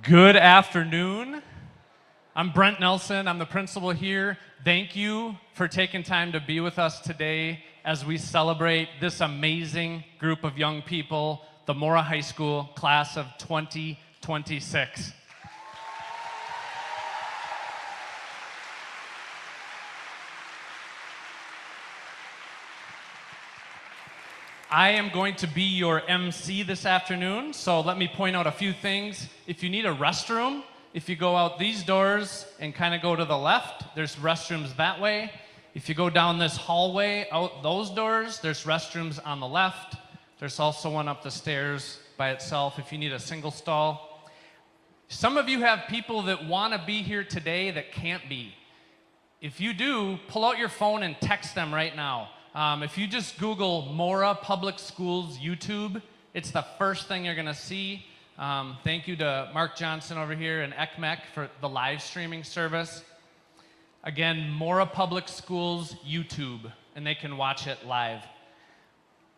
Good afternoon. I'm Brent Nelson. I'm the principal here. Thank you for taking time to be with us today as we celebrate this amazing group of young people, the Mora High School class of 2026. I am going to be your MC this afternoon, so let me point out a few things. If you need a restroom, if you go out these doors and kind of go to the left, there's restrooms that way. If you go down this hallway, out those doors, there's restrooms on the left. There's also one up the stairs by itself if you need a single stall. Some of you have people that want to be here today that can't be. If you do, pull out your phone and text them right now. If you just Google Mora Public Schools YouTube, it's the first thing you're going to see. Thank you to Mark Johnson over here and ECMEC for the live streaming service. Again, Mora Public Schools YouTube, and they can watch it live.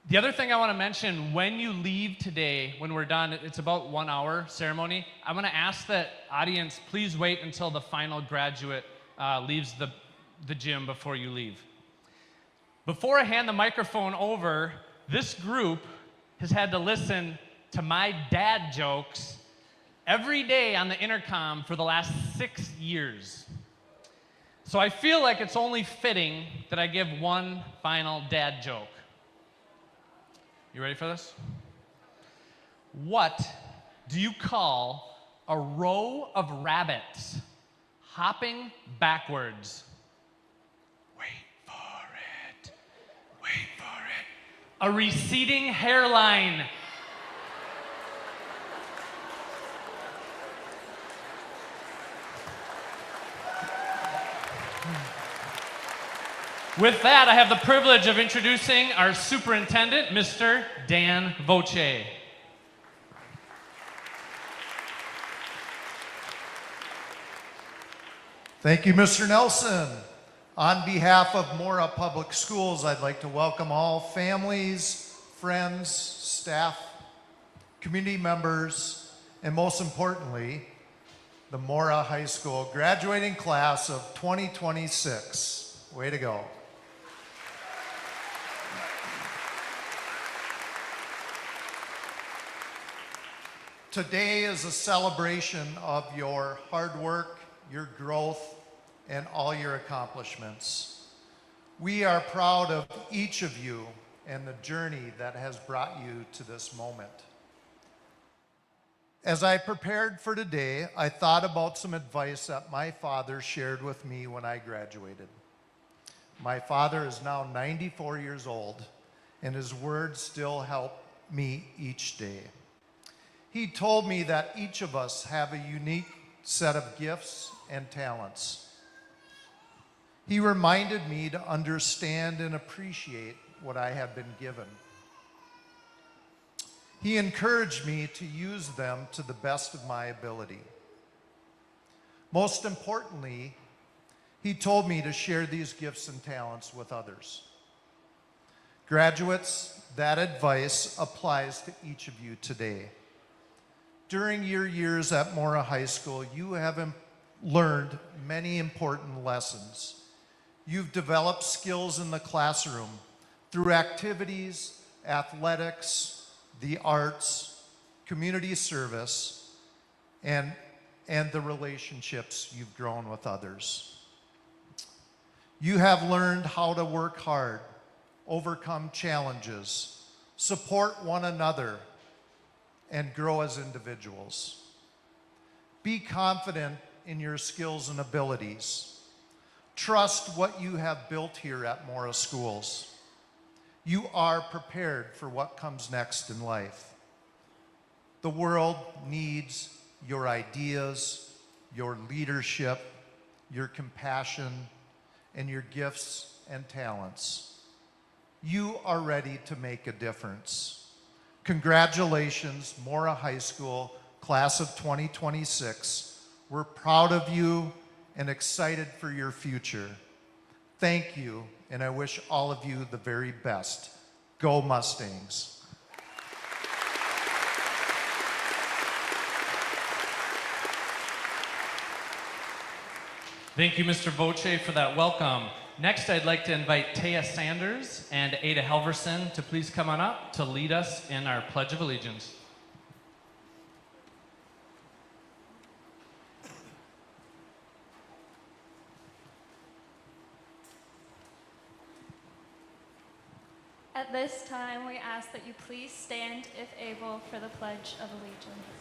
The other thing I want to mention, when you leave today, when we're done, it's about 1 hour ceremony. I'm going to ask that audience, please wait until the final graduate leaves the gym before you leave. Before I hand the microphone over, this group has had to listen to my dad jokes every day on the intercom for the last 6 years. So I feel like it's only fitting that I give one final dad joke. You ready for this? What do you call a row of rabbits hopping backwards? A receding hairline. With that, I have the privilege of introducing our superintendent, Mr. Dan Voce. Thank you, Mr. Nelson. On behalf of Mora Public Schools, I'd like to welcome all families, friends, staff, community members, and most importantly, the Mora High School graduating class of 2026. Way to go. Today is a celebration of your hard work, your growth, and all your accomplishments. We are proud of each of you and the journey that has brought you to this moment. As I prepared for today, I thought about some advice that my father shared with me when I graduated. My father is now 94 years old, and his words still help me each day. He told me that each of us have a unique set of gifts and talents. He reminded me to understand and appreciate what I have been given. He encouraged me to use them to the best of my ability. Most importantly, he told me to share these gifts and talents with others. Graduates, that advice applies to each of you today. During your years at Mora High School, you have learned many important lessons. You've developed skills in the classroom through activities, athletics, the arts, community service, and the relationships you've grown with others. You have learned how to work hard, overcome challenges, support one another, and grow as individuals. Be confident in your skills and abilities. Trust what you have built here at Mora Schools. You are prepared for what comes next in life. The world needs your ideas, your leadership, your compassion, and your gifts and talents. You are ready to make a difference. Congratulations, Mora High School, class of 2026. We're proud of you and excited for your future. Thank you, and I wish all of you the very best. Go Mustangs. Thank you, Mr. Voce, for that welcome. Next, I'd like to invite Taya Sanders and Ada Helverson to please come on up to lead us in our Pledge of Allegiance. At this time, we ask that you please stand, if able, for the Pledge of Allegiance.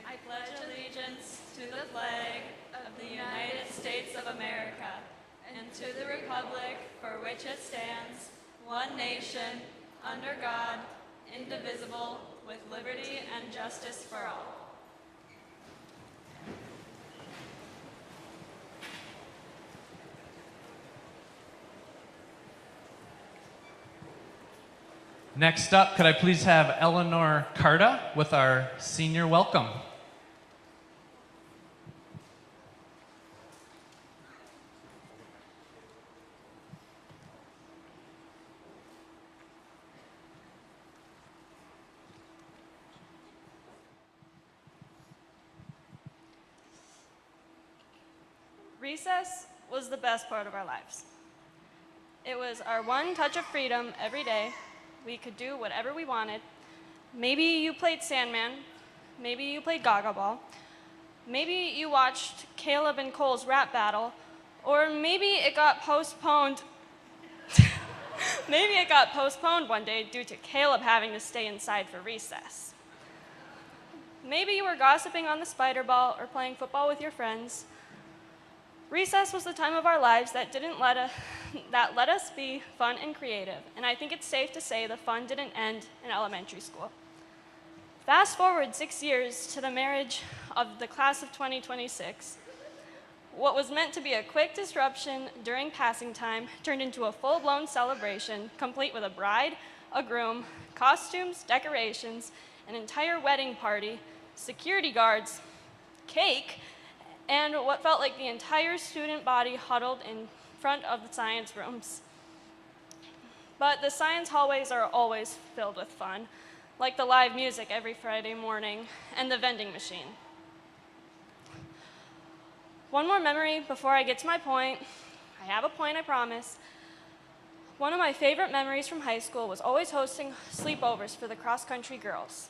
I pledge allegiance to the flag of the United States of America and to the republic for which it stands, one nation, under God, indivisible, with liberty and justice for all. Next up, could I please have Eleanor Carta with our senior welcome? Recess was the best part of our lives. It was our one touch of freedom every day. We could do whatever we wanted. Maybe you played Sandman. Maybe you played Gaga Ball. Maybe you watched Caleb and Cole's rap battle. Or maybe it got postponed. Maybe it got postponed one day due to Caleb having to stay inside for recess. Maybe you were gossiping on the spider ball or playing football with your friends. Recess was the time of our lives that let us be fun and creative, and I think it's safe to say the fun didn't end in elementary school. Fast forward 6 years to the marriage of the class of 2026. What was meant to be a quick disruption during passing time turned into a full-blown celebration, complete with a bride, a groom, costumes, decorations, an entire wedding party, security guards, cake, and what felt like the entire student body huddled in front of the science rooms. But the science hallways are always filled with fun, like the live music every Friday morning and the vending machine. One more memory before I get to my point. I have a point, I promise. One of my favorite memories from high school was always hosting sleepovers for the cross-country girls.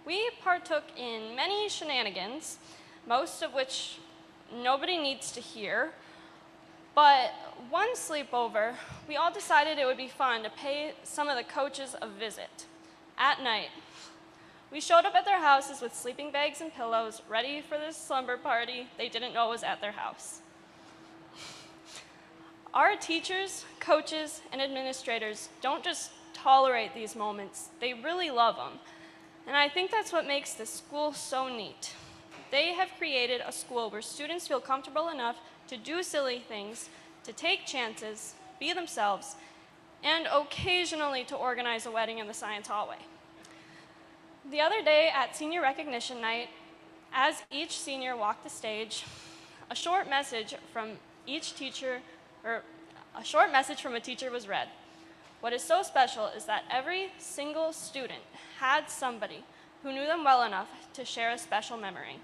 We partook in many shenanigans, most of which nobody needs to hear. But one sleepover, we all decided it would be fun to pay some of the coaches a visit at night. We showed up at their houses with sleeping bags and pillows, ready for this slumber party they didn't know was at their house. Our teachers, coaches, and administrators don't just tolerate these moments, they really love them. And I think that's what makes this school so neat. They have created a school where students feel comfortable enough to do silly things, to take chances, be themselves, and occasionally to organize a wedding in the science hallway. The other day at senior recognition night, as each senior walked the stage, a short message from a teacher was read. What is so special is that every single student had somebody who knew them well enough to share a special memory.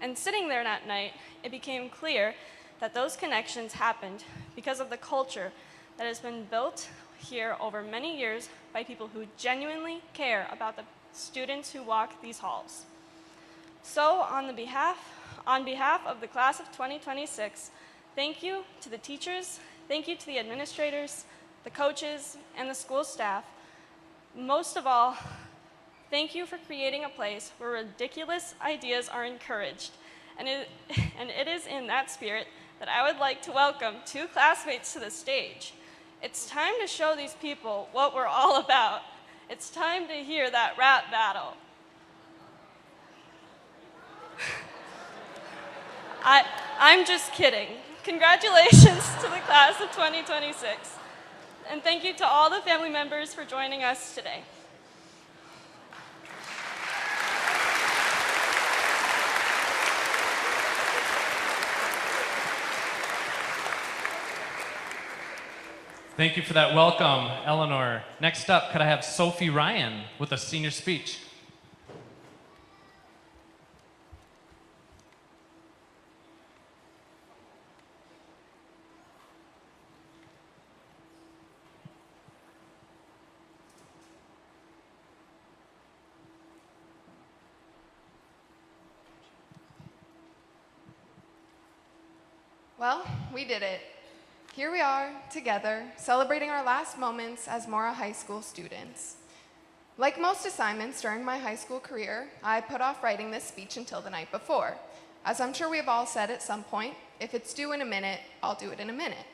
And sitting there that night, it became clear that those connections happened because of the culture that has been built here over many years by people who genuinely care about the students who walk these halls. So on behalf of the class of 2026, thank you to the teachers, thank you to the administrators, the coaches, and the school staff. Most of all, thank you for creating a place where ridiculous ideas are encouraged. And it is in that spirit that I would like to welcome two classmates to the stage. It's time to show these people what we're all about. It's time to hear that rap battle. I'm just kidding. Congratulations to the class of 2026. And thank you to all the family members for joining us today. Thank you for that welcome, Eleanor. Next up, could I have Sophie Ryan with a senior speech? Well, we did it. Here we are, together, celebrating our last moments as Mora High School students. Like most assignments during my high school career, I put off writing this speech until the night before. As I'm sure we've all said at some point, if it's due in a minute, I'll do it in a minute.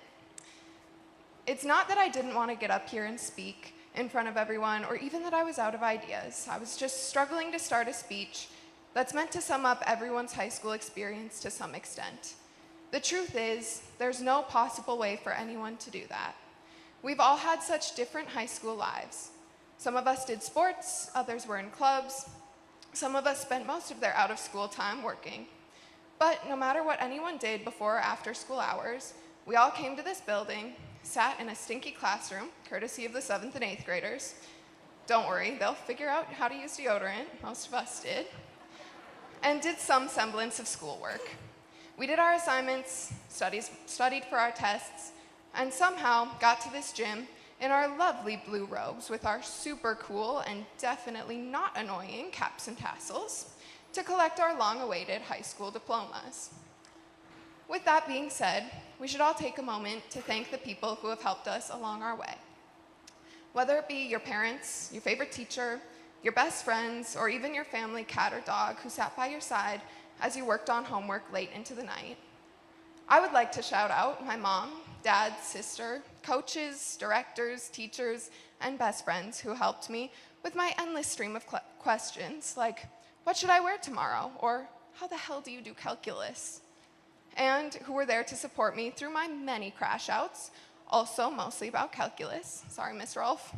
It's not that I didn't want to get up here and speak in front of everyone, or even that I was out of ideas. I was just struggling to start a speech that's meant to sum up everyone's high school experience to some extent. The truth is, there's no possible way for anyone to do that. We've all had such different high school lives. Some of us did sports, others were in clubs. Some of us spent most of their out-of-school time working. But no matter what anyone did before or after school hours, we all came to this building, sat in a stinky classroom, courtesy of the 7th and 8th graders. Don't worry, they'll figure out how to use deodorant, most of us did, and did some semblance of schoolwork. We did our assignments, studied for our tests, and somehow got to this gym in our lovely blue robes with our super cool and definitely not annoying caps and tassels to collect our long-awaited high school diplomas. With that being said, we should all take a moment to thank the people who have helped us along our way. Whether it be your parents, your favorite teacher, your best friends, or even your family cat or dog who sat by your side as you worked on homework late into the night. I would like to shout out my mom, dad, sister, coaches, directors, teachers, and best friends who helped me with my endless stream of questions like, what should I wear tomorrow? Or how the hell do you do calculus? And who were there to support me through my many crash outs, also mostly about calculus. Sorry, Miss Rolfe.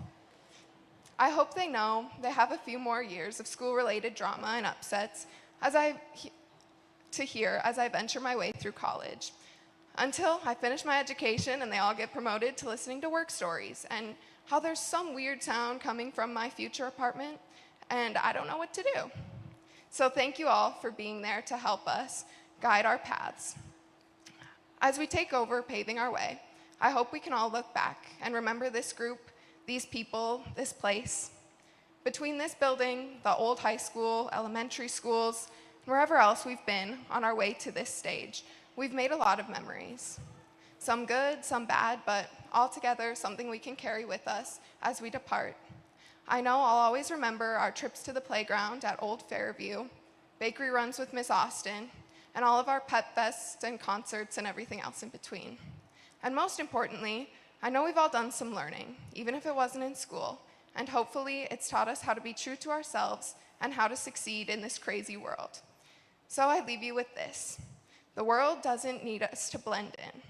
I hope they know they have a few more years of school-related drama and upsets to hear as I venture my way through college, until I finish my education and they all get promoted to listening to work stories and how there's some weird sound coming from my future apartment and I don't know what to do. So thank you all for being there to help us guide our paths. As we take over paving our way, I hope we can all look back and remember this group, these people, this place. Between this building, the old high school, elementary schools, wherever else we've been on our way to this stage, we've made a lot of memories. Some good, some bad, but altogether something we can carry with us as we depart. I know I'll always remember our trips to the playground at Old Fairview, bakery runs with Miss Austin, and all of our pep fests and concerts and everything else in between. And most importantly, I know we've all done some learning, even if it wasn't in school, and hopefully it's taught us how to be true to ourselves and how to succeed in this crazy world. So I leave you with this. The world doesn't need us to blend in.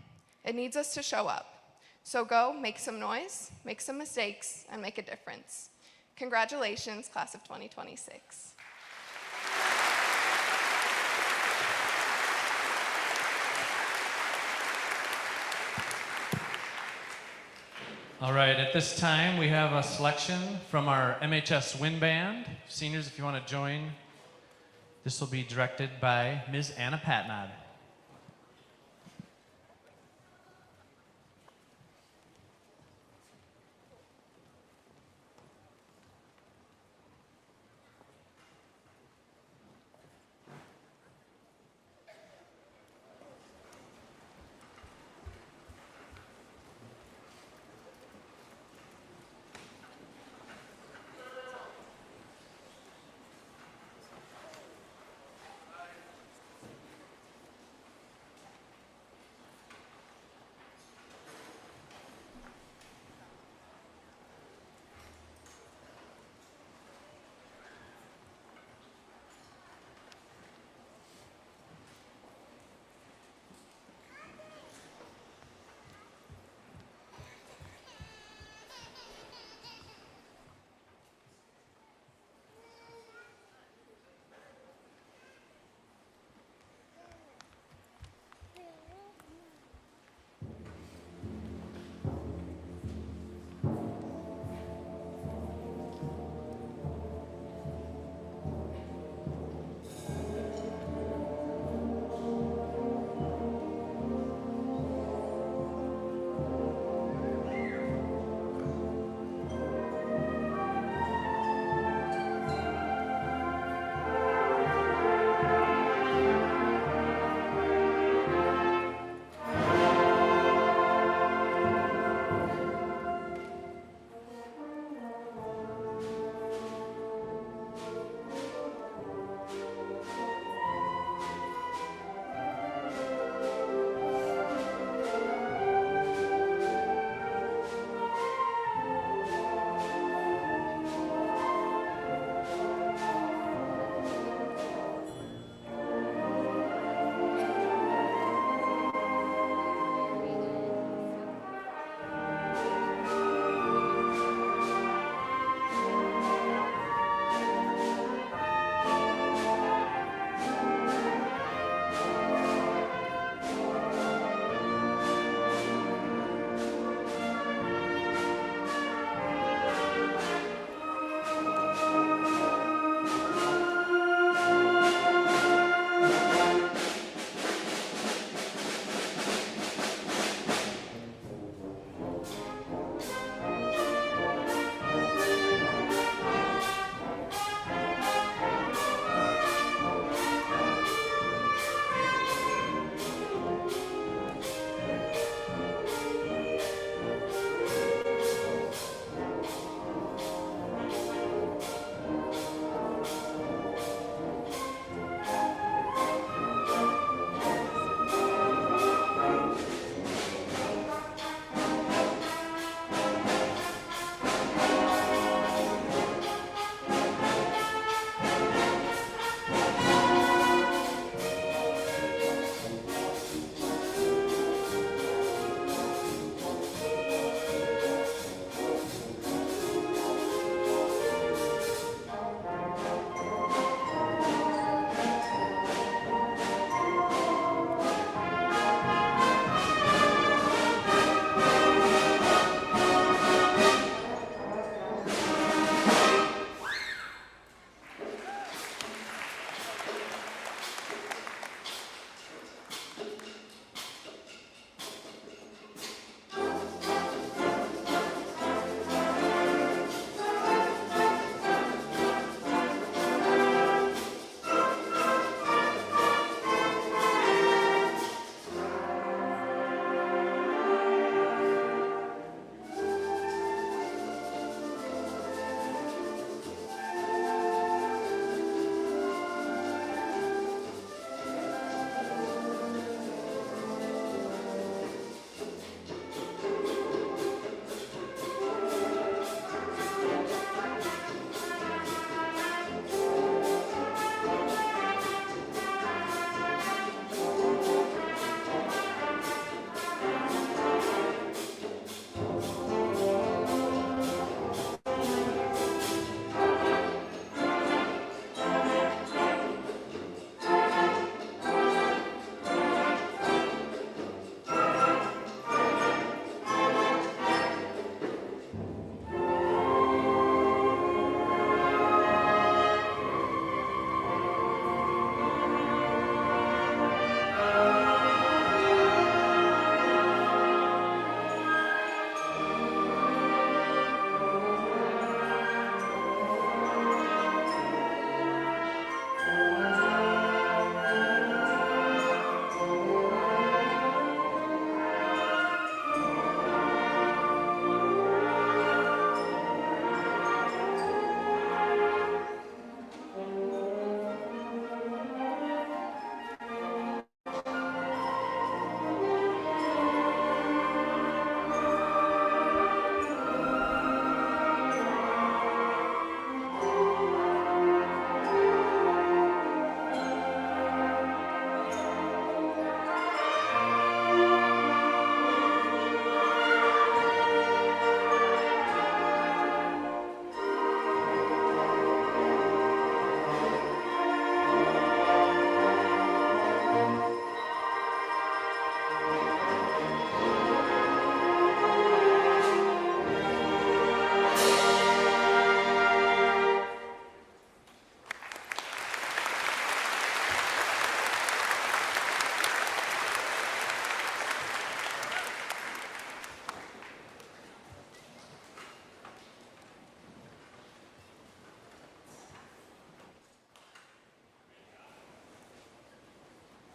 It needs us to show up. So go make some noise, make some mistakes, and make a difference. Congratulations, class of 2026. All right, at this time, we have a selection from our MHS Wind Band. Seniors, if you want to join, this will be directed by Ms. Anna Patnod.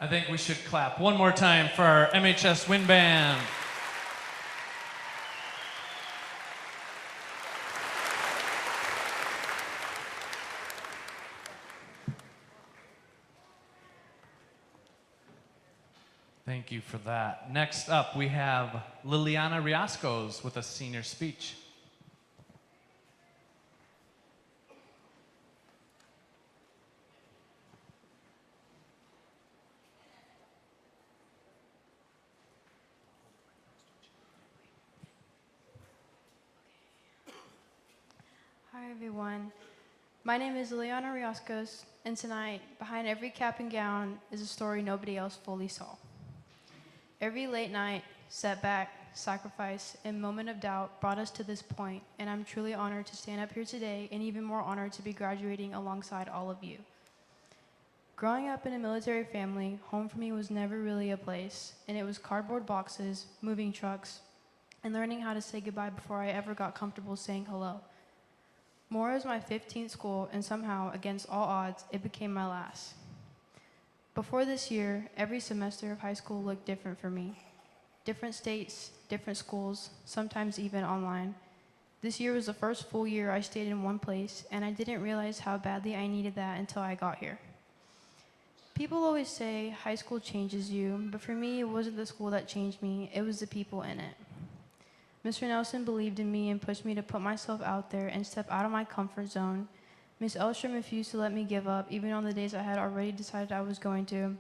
I think we should clap one more time for our MHS Wind Band. Thank you for that. Next up, we have Liliana Riascos with a senior speech. Hi, everyone. My name is Liliana Riascos, and tonight, behind every cap and gown is a story nobody else fully saw. Every late night, setback, sacrifice, and moment of doubt brought us to this point, and I'm truly honored to stand up here today, and even more honored to be graduating alongside all of you. Growing up in a military family, home for me was never really a place, and it was cardboard boxes, moving trucks, and learning how to say goodbye before I ever got comfortable saying hello. Mora is my 15th school, and somehow, against all odds, it became my last. Before this year, every semester of high school looked different for me. Different states, different schools, sometimes even online. This year was the first full year I stayed in one place, and I didn't realize how badly I needed that until I got here. People always say high school changes you, but for me, it wasn't the school that changed me, it was the people in it. Mr. Nelson believed in me and pushed me to put myself out there and step out of my comfort zone. Ms. Elstrom refused to let me give up, even on the days I had already decided I was going to.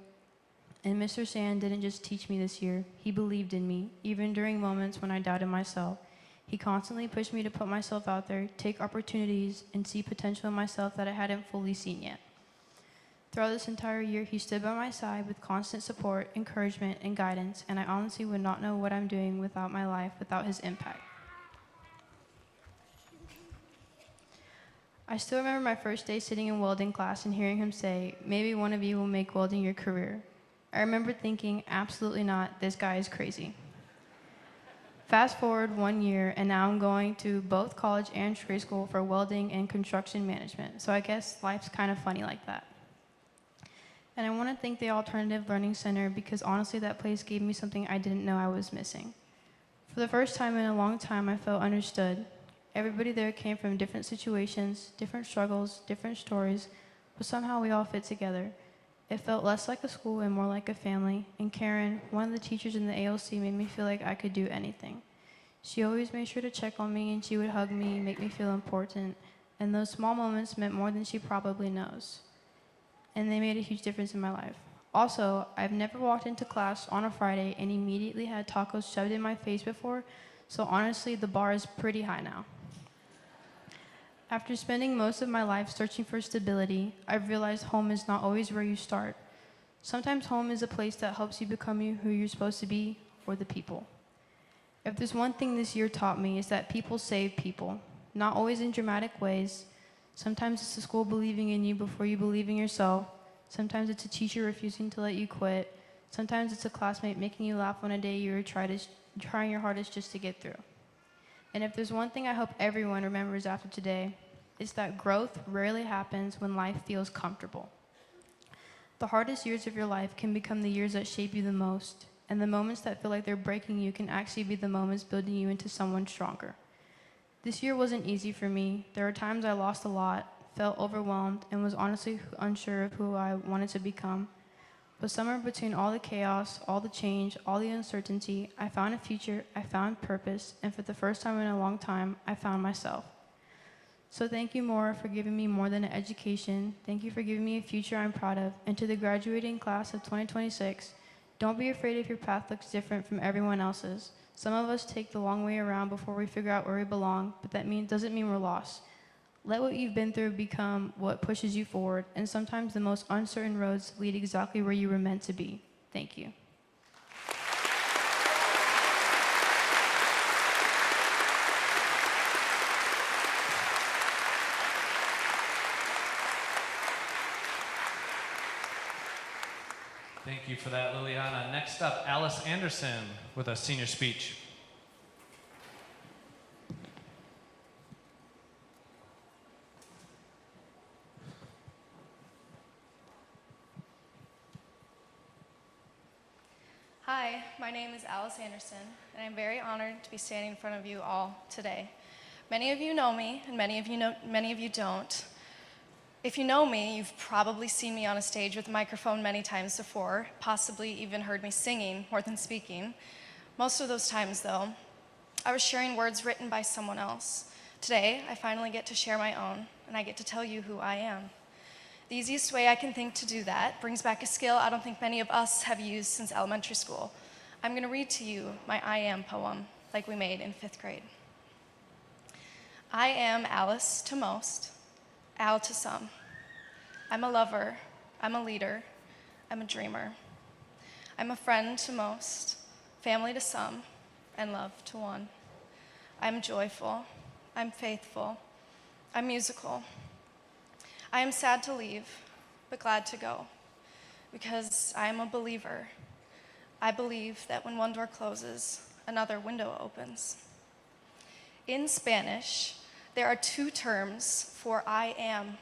And Mr. Sand didn't just teach me this year, he believed in me, even during moments when I doubted myself. He constantly pushed me to put myself out there, take opportunities, and see potential in myself that I hadn't fully seen yet. Throughout this entire year, he stood by my side with constant support, encouragement, and guidance, and I honestly would not know what I'm doing without my life, without his impact. I still remember my first day sitting in welding class and hearing him say, "Maybe one of you will make welding your career." I remember thinking, absolutely not, this guy is crazy. Fast forward 1 year, and now I'm going to both college and trade school for welding and construction management, so I guess life's kind of funny like that. And I want to thank the Alternative Learning Center because honestly that place gave me something I didn't know I was missing. For the first time in a long time, I felt understood. Everybody there came from different situations, different struggles, different stories, but somehow we all fit together. It felt less like a school and more like a family, and Karen, one of the teachers in the ALC, made me feel like I could do anything. She always made sure to check on me, and she would hug me, make me feel important, and those small moments meant more than she probably knows. And they made a huge difference in my life. Also, I've never walked into class on a Friday and immediately had tacos shoved in my face before, so honestly, the bar is pretty high now. After spending most of my life searching for stability, I've realized home is not always where you start. Sometimes home is a place that helps you become who you're supposed to be, or the people. If there's one thing this year taught me, is that people save people, not always in dramatic ways. Sometimes it's a school believing in you before you believe in yourself. Sometimes it's a teacher refusing to let you quit. Sometimes it's a classmate making you laugh on a day you were trying your hardest just to get through. And if there's one thing I hope everyone remembers after today, it's that growth rarely happens when life feels comfortable. The hardest years of your life can become the years that shape you the most, and the moments that feel like they're breaking you can actually be the moments building you into someone stronger. This year wasn't easy for me. There were times I lost a lot, felt overwhelmed, and was honestly unsure of who I wanted to become. But somewhere between all the chaos, all the change, all the uncertainty, I found a future, I found purpose, and for the first time in a long time, I found myself. So thank you, Mora, for giving me more than an education. Thank you for giving me a future I'm proud of. And to the graduating class of 2026, don't be afraid if your path looks different from everyone else's. Some of us take the long way around before we figure out where we belong, but that doesn't mean we're lost. Let what you've been through become what pushes you forward, and sometimes the most uncertain roads lead exactly where you were meant to be. Thank you. Thank you for that, Liliana. Next up, Alice Anderson with a senior speech. Hi, my name is Alice Anderson, and I'm very honored to be standing in front of you all today. Many of you know me, and many of you don't. If you know me, you've probably seen me on a stage with a microphone many times before, possibly even heard me singing more than speaking. Most of those times, though, I was sharing words written by someone else. Today, I finally get to share my own, and I get to tell you who I am. The easiest way I can think to do that brings back a skill I don't think many of us have used since elementary school. I'm going to read to you my I am poem, like we made in 5th grade. I am Alice to most, Al to some. I'm a lover, I'm a leader, I'm a dreamer. I'm a friend to most, family to some, and love to one. I'm joyful, I'm faithful, I'm musical. I am sad to leave, but glad to go, because I am a believer. I believe that when one door closes, another window opens. In Spanish, there are 2 terms for I am.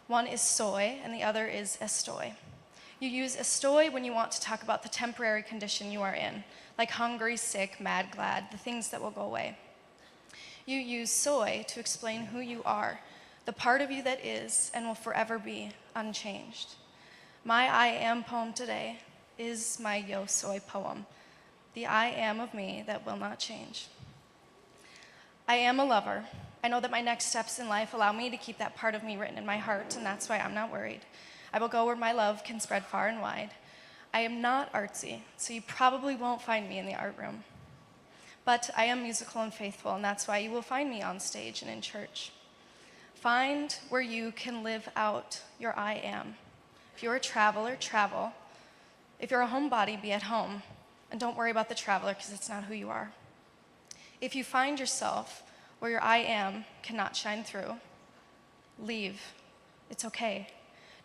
One is soy, and the other is estoy. You use estoy when you want to talk about the temporary condition you are in, like hungry, sick, mad, glad, the things that will go away. You use soy to explain who you are, the part of you that is and will forever be unchanged. My I am poem today is my yo soy poem, the I am of me that will not change. I am a lover. I know that my next steps in life allow me to keep that part of me written in my heart, and that's why I'm not worried. I will go where my love can spread far and wide. I am not artsy, so you probably won't find me in the art room. But I am musical and faithful, and that's why you will find me on stage and in church. Find where you can live out your I am. If you're a traveler, travel. If you're a homebody, be at home. And don't worry about the traveler, because it's not who you are. If you find yourself where your I am cannot shine through, leave. It's okay.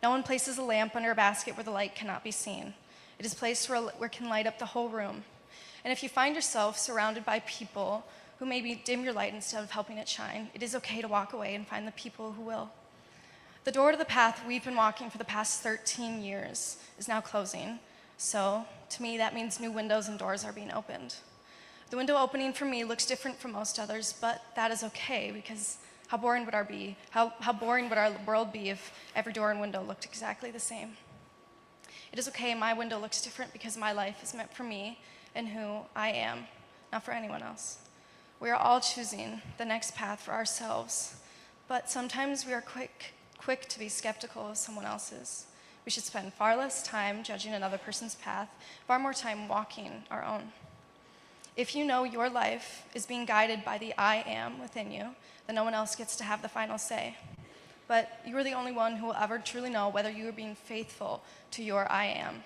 No one places a lamp under a basket where the light cannot be seen. It is placed where it can light up the whole room. And if you find yourself surrounded by people who maybe dim your light instead of helping it shine, it is okay to walk away and find the people who will. The door to the path we've been walking for the past 13 years is now closing. So, to me, that means new windows and doors are being opened. The window opening for me looks different from most others, but that is okay, because how boring would our world be if every door and window looked exactly the same? It is okay, my window looks different because my life is meant for me and who I am, not for anyone else. We are all choosing the next path for ourselves, but sometimes we are quick to be skeptical of someone else's. We should spend far less time judging another person's path, far more time walking our own. If you know your life is being guided by the I am within you, then no one else gets to have the final say. But you are the only one who will ever truly know whether you are being faithful to your I am.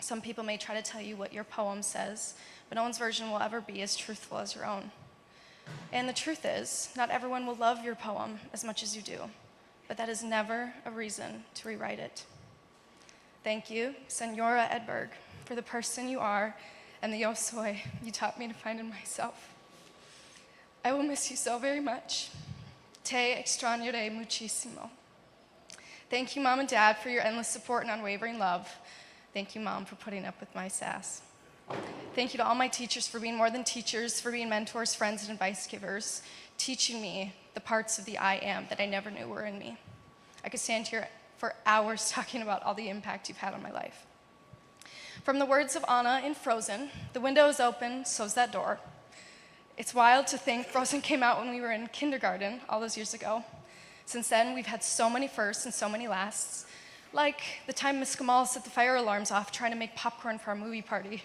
Some people may try to tell you what your poem says, but no one's version will ever be as truthful as your own. And the truth is, not everyone will love your poem as much as you do, but that is never a reason to rewrite it. Thank you, Senora Edberg, for the person you are and the yo soy you taught me to find in myself. I will miss you so very much. Te extrañaré muchísimo. Thank you, Mom and Dad, for your endless support and unwavering love. Thank you, Mom, for putting up with my sass. Thank you to all my teachers for being more than teachers, for being mentors, friends, and advice givers, teaching me the parts of the I am that I never knew were in me. I could stand here for hours talking about all the impact you've had on my life. From the words of Anna in Frozen, the window is open, so's that door. It's wild to think Frozen came out when we were in kindergarten all those years ago. Since then, we've had so many firsts and so many lasts, like the time Miss Kamal set the fire alarms off trying to make popcorn for our movie party.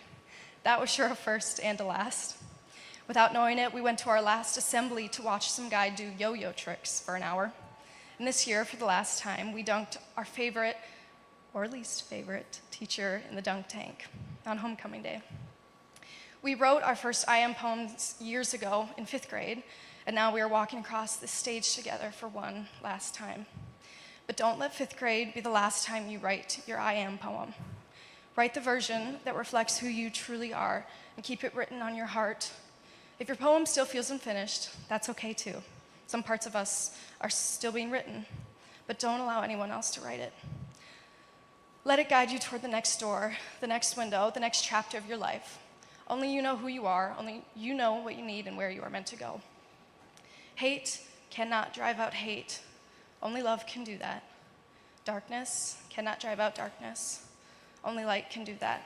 That was sure a first and a last. Without knowing it, we went to our last assembly to watch some guy do yo-yo tricks for an hour. And this year, for the last time, we dunked our favorite, or least favorite, teacher in the dunk tank on homecoming day. We wrote our first I am poems years ago in 5th grade, and now we are walking across this stage together for one last time. But don't let 5th grade be the last time you write your I am poem. Write the version that reflects who you truly are and keep it written on your heart. If your poem still feels unfinished, that's okay too. Some parts of us are still being written, but don't allow anyone else to write it. Let it guide you toward the next door, the next window, the next chapter of your life. Only you know who you are, only you know what you need and where you are meant to go. Hate cannot drive out hate. Only love can do that. Darkness cannot drive out darkness. Only light can do that.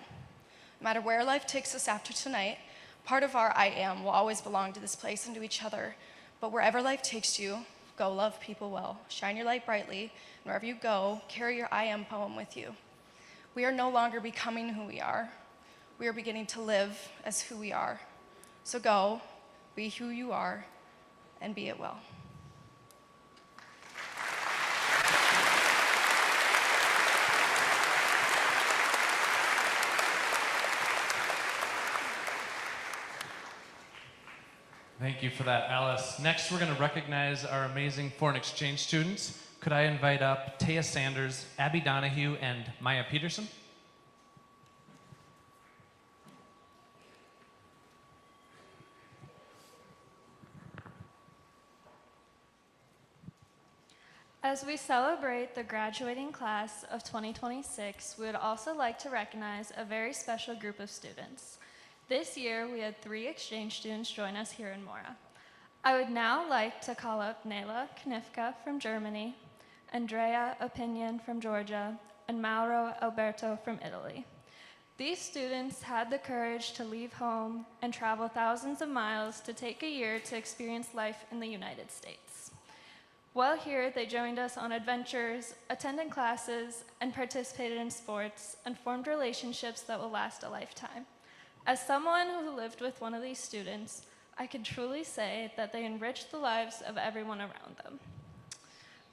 No matter where life takes us after tonight, part of our I am will always belong to this place and to each other. But wherever life takes you, go love people well. Shine your light brightly, and wherever you go, carry your I am poem with you. We are no longer becoming who we are. We are beginning to live as who we are. So go, be who you are, and be it well. Thank you for that, Alice. Next, we're going to recognize our amazing foreign exchange students. Could I invite up Taya Sanders, Abby Donahue, and Maya Peterson? As we celebrate the graduating class of 2026, we would also like to recognize a very special group of students. This year, we had 3 exchange students join us here in Mora. I would now like to call up Nela Knifka from Germany, Andrea Opinion from Georgia, and Mauro Alberto from Italy. These students had the courage to leave home and travel thousands of miles to take a year to experience life in the United States. While here, they joined us on adventures, attended classes, and participated in sports, and formed relationships that will last a lifetime. As someone who lived with one of these students, I can truly say that they enriched the lives of everyone around them.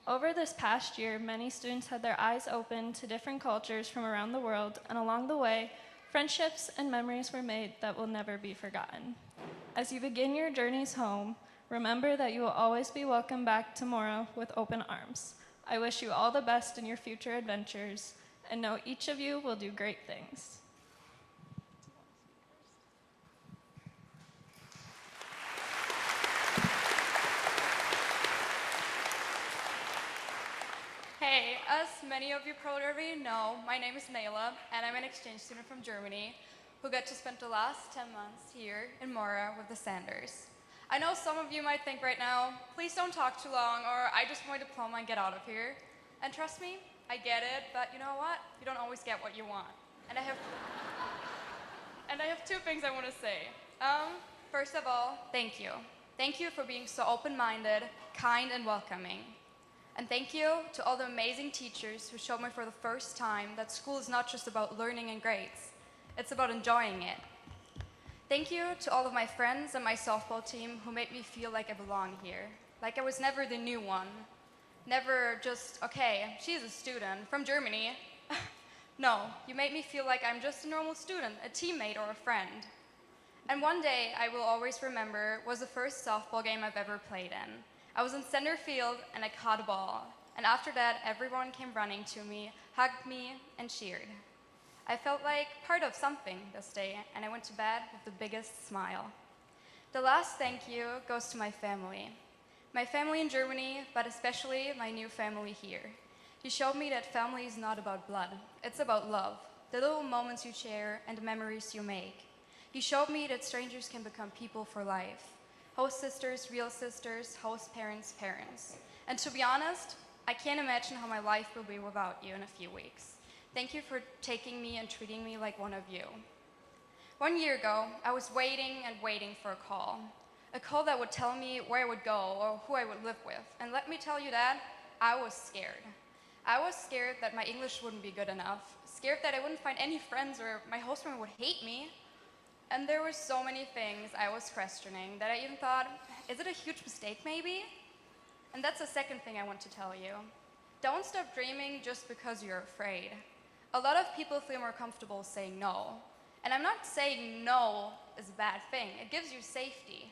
Over this past year, many students had their eyes opened to different cultures from around the world, and along the way, friendships and memories were made that will never be forgotten. As you begin your journeys home, remember that you will always be welcome back to Mora with open arms. I wish you all the best in your future adventures, and know each of you will do great things. Hey, as many of you probably already know, my name is Nayla, and I'm an exchange student from Germany who got to spend the last 10 months here in Mora with the Sanders. I know some of you might think right now, please don't talk too long, or I just want a diploma and get out of here. And trust me, I get it, but you know what? You don't always get what you want. And I have 2 things I want to say. First of all, thank you. Thank you for being so open-minded, kind, and welcoming. And thank you to all the amazing teachers who showed me for the first time that school is not just about learning and grades. It's about enjoying it. Thank you to all of my friends and my softball team who made me feel like I belong here. Like I was never the new one. Never just, okay, she's a student from Germany. No, you made me feel like I'm just a normal student, a teammate or a friend. And one day I will always remember was the first softball game I've ever played in. I was in center field and I caught a ball. And after that, everyone came running to me, hugged me, and cheered. I felt like part of something this day, and I went to bed with the biggest smile. The last thank you goes to my family. My family in Germany, but especially my new family here. You showed me that family is not about blood. It's about love, the little moments you share and the memories you make. You showed me that strangers can become people for life. Host sisters, real sisters, host parents, parents. And to be honest, I can't imagine how my life will be without you in a few weeks. Thank you for taking me and treating me like one of you. 1 year ago, I was waiting and waiting for a call that would tell me where I would go or who I would live with. And let me tell you that, I was scared. I was scared that my English wouldn't be good enough, scared that I wouldn't find any friends or my host family would hate me. And there were so many things I was questioning that I even thought, is it a huge mistake maybe? And that's the second thing I want to tell you. Don't stop dreaming just because you're afraid. A lot of people feel more comfortable saying no. And I'm not saying no is a bad thing. It gives you safety.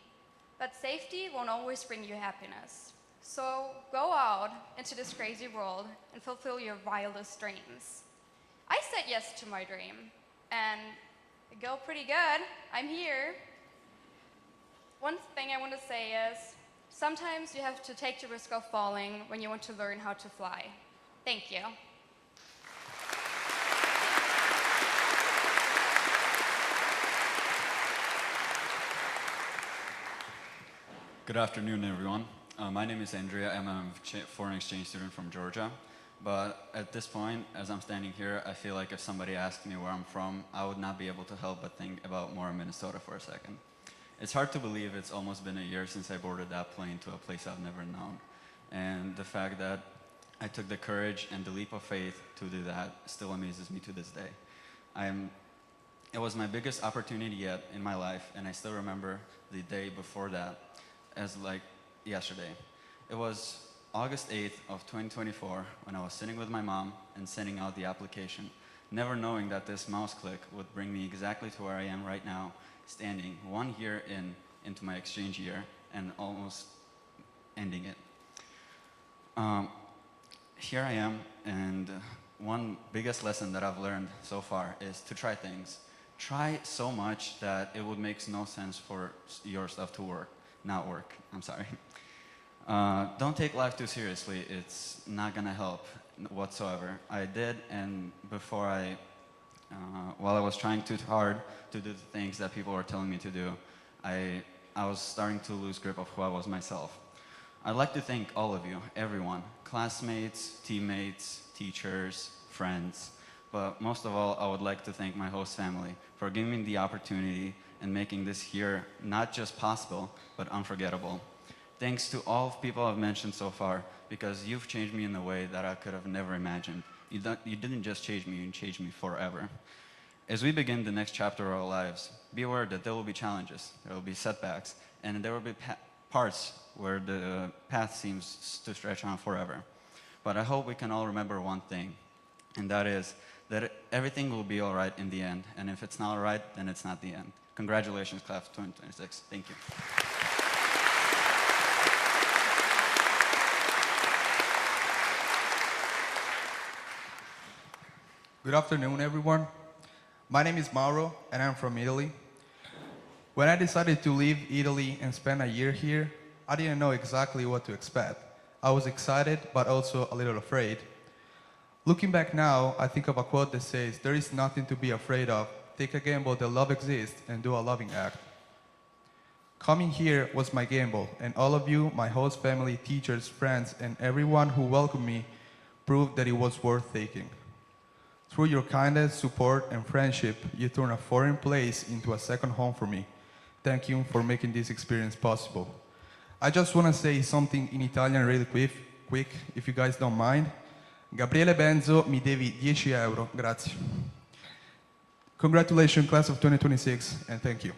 But safety won't always bring you happiness. So go out into this crazy world and fulfill your wildest dreams. I said yes to my dream. And it go pretty good. I'm here. One thing I want to say is, sometimes you have to take the risk of falling when you want to learn how to fly. Thank you. Good afternoon, everyone. My name is Andrea. I'm a foreign exchange student from Georgia. But at this point, as I'm standing here, I feel like if somebody asked me where I'm from, I would not be able to help but think about Mora, Minnesota for a second. It's hard to believe it's almost been a year since I boarded that plane to a place I've never known. And the fact that I took the courage and the leap of faith to do that still amazes me to this day. It was my biggest opportunity yet in my life, and I still remember the day before that as like yesterday. It was August 8th of 2024 when I was sitting with my mom and sending out the application, never knowing that this mouse click would bring me exactly to where I am right now, standing 1 year into my exchange year and almost ending it. Here I am, and one biggest lesson that I've learned so far is to try things. Try so much that it would make no sense for your stuff to not work, I'm sorry. Don't take life too seriously. It's not gonna help whatsoever. I did, and while I was trying too hard to do the things that people were telling me to do, I was starting to lose grip of who I was myself. I'd like to thank all of you, everyone, classmates, teammates, teachers, friends, but most of all, I would like to thank my host family for giving me the opportunity and making this year not just possible, but unforgettable. Thanks to all of people I've mentioned so far, because you've changed me in a way that I could have never imagined. You didn't just change me, you changed me forever. As we begin the next chapter of our lives, be aware that there will be challenges, there will be setbacks, and there will be parts where the path seems to stretch on forever. But I hope we can all remember one thing, and that is that everything will be all right in the end, and if it's not all right, then it's not the end. Congratulations, class of 2026. Thank you. Good afternoon, everyone. My name is Mauro, and I'm from Italy. When I decided to leave Italy and spend a year here, I didn't know exactly what to expect. I was excited, but also a little afraid. Looking back now, I think of a quote that says, "There is nothing to be afraid of. Take a gamble that love exists and do a loving act." Coming here was my gamble, and all of you, my host family, teachers, friends, and everyone who welcomed me proved that it was worth taking. Through your kindness, support, and friendship, you turned a foreign place into a second home for me. Thank you for making this experience possible. I just want to say something in Italian really quick, if you guys don't mind. Gabriele Benzo, mi devi 10 euro, grazie. Congratulations, class of 2026, and thank you.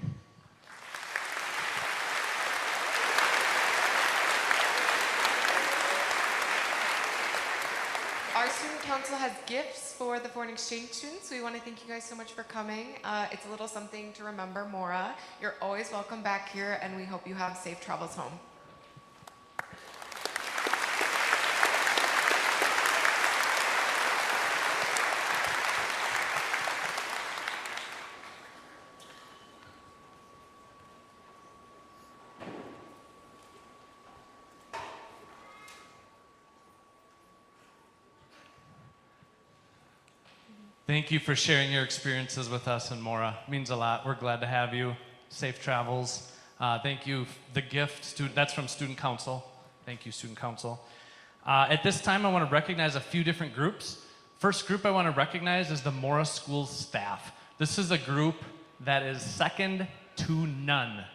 Our student council has gifts for the foreign exchange students. We want to thank you guys so much for coming. It's a little something to remember Mora. You're always welcome back here, and we hope you have safe travels home. Thank you for sharing your experiences with us in Mora. It means a lot. We're glad to have you. Safe travels. Thank you. The gift, that's from Student Council. Thank you, Student Council. At this time, I want to recognize a few different groups. First group I want to recognize is the Mora School staff. This is a group that is second to none.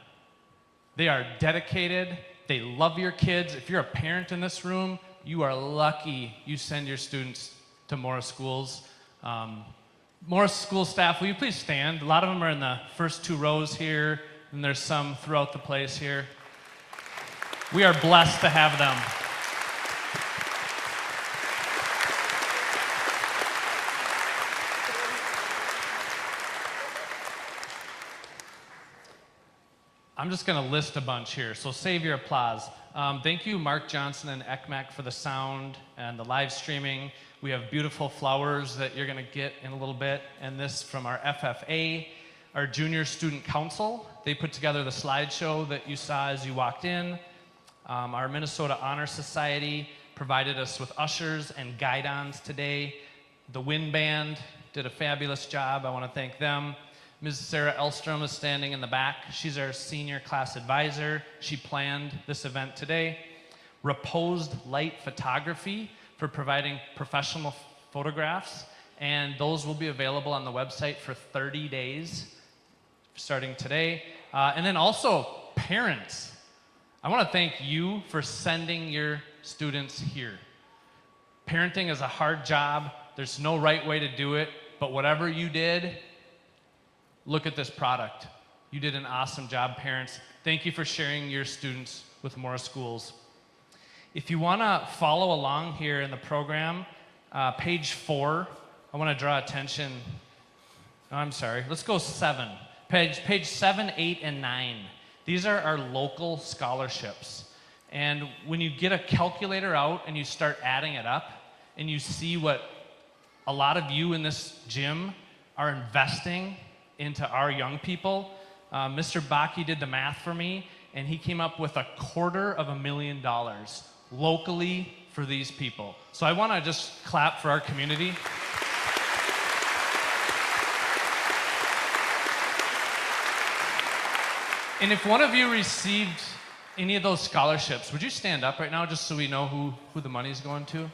They are dedicated. They love your kids. If you're a parent in this room, you are lucky you send your students to Mora Schools. Mora School staff, will you please stand? A lot of them are in the first 2 rows here, and there's some throughout the place here. We are blessed to have them. I'm just going to list a bunch here, so save your applause. Thank you, Mark Johnson and ECMAC, for the sound and the live streaming. We have beautiful flowers that you're going to get in a little bit, and this from our FFA, our Junior Student Council. They put together the slideshow that you saw as you walked in. Our Minnesota Honor Society provided us with ushers and guidons today. The Wind Band did a fabulous job. I want to thank them. Ms. Sarah Elstrom is standing in the back. She's our senior class advisor. She planned this event today. Reposed Light Photography for providing professional photographs, and those will be available on the website for 30 days starting today. And then also parents. I want to thank you for sending your students here. Parenting is a hard job. There's no right way to do it, but whatever you did, look at this product. You did an awesome job, parents. Thank you for sharing your students with Mora Schools. If you want to follow along here in the program, page 4, I want to draw attention. Oh, I'm sorry, let's go 7. Page 7, 8, and 9. These are our local scholarships. And when you get a calculator out and you start adding it up, and you see what a lot of you in this gym are investing into our young people, Mr. Baki did the math for me, and he came up with $250,000 locally for these people. So I want to just clap for our community. And if one of you received any of those scholarships, would you stand up right now just so we know who the money's going to?